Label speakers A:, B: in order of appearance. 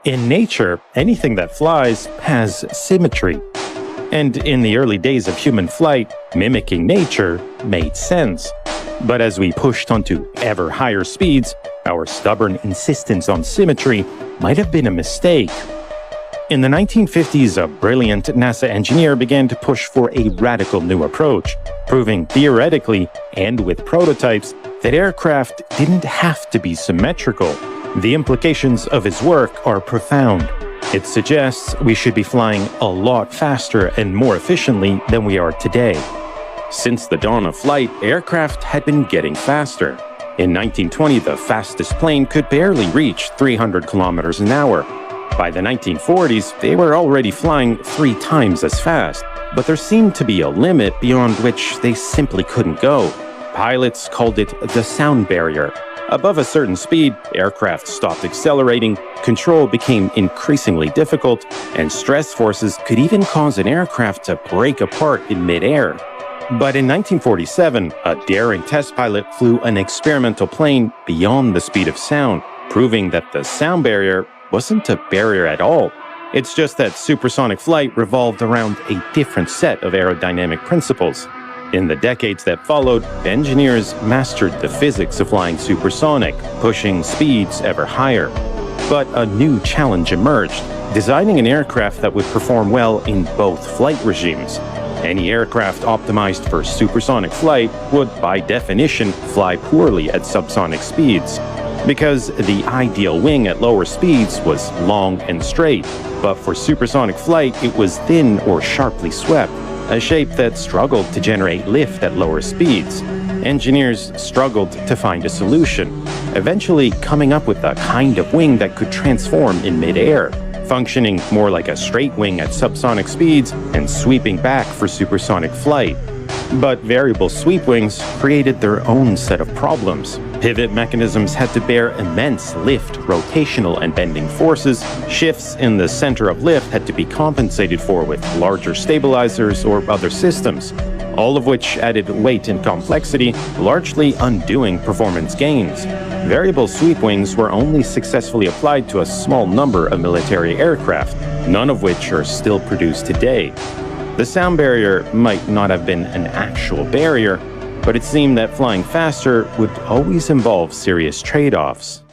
A: In nature, anything that flies has symmetry. And in the early days of human flight, mimicking nature made sense. But as we pushed onto ever higher speeds, our stubborn insistence on symmetry might have been a mistake. In the 1950s, a brilliant NASA engineer began to push for a radical new approach, proving theoretically and with prototypes that aircraft didn't have to be symmetrical. The implications of his work are profound. It suggests we should be flying a lot faster and more efficiently than we are today. Since the dawn of flight, aircraft had been getting faster. In 1920, the fastest plane could barely reach 300 kilometers an hour. By the 1940s, they were already flying 3 times as fast, but there seemed to be a limit beyond which they simply couldn't go. Pilots called it the sound barrier. Above a certain speed, aircraft stopped accelerating, control became increasingly difficult, and stress forces could even cause an aircraft to break apart in midair. But in 1947, a daring test pilot flew an experimental plane beyond the speed of sound, proving that the sound barrier wasn't a barrier at all. It's just that supersonic flight revolved around a different set of aerodynamic principles. In the decades that followed, engineers mastered the physics of flying supersonic, pushing speeds ever higher. But a new challenge emerged, designing an aircraft that would perform well in both flight regimes. Any aircraft optimized for supersonic flight would, by definition, fly poorly at subsonic speeds, because the ideal wing at lower speeds was long and straight, but for supersonic flight it was thin or sharply swept, a shape that struggled to generate lift at lower speeds. Engineers struggled to find a solution, eventually coming up with a kind of wing that could transform in midair, functioning more like a straight wing at subsonic speeds and sweeping back for supersonic flight. But variable sweep wings created their own set of problems. Pivot mechanisms had to bear immense lift, rotational, and bending forces. Shifts in the center of lift had to be compensated for with larger stabilizers or other systems, all of which added weight and complexity, largely undoing performance gains. Variable sweep wings were only successfully applied to a small number of military aircraft, none of which are still produced today. The sound barrier might not have been an actual barrier, but it seemed that flying faster would always involve serious trade-offs.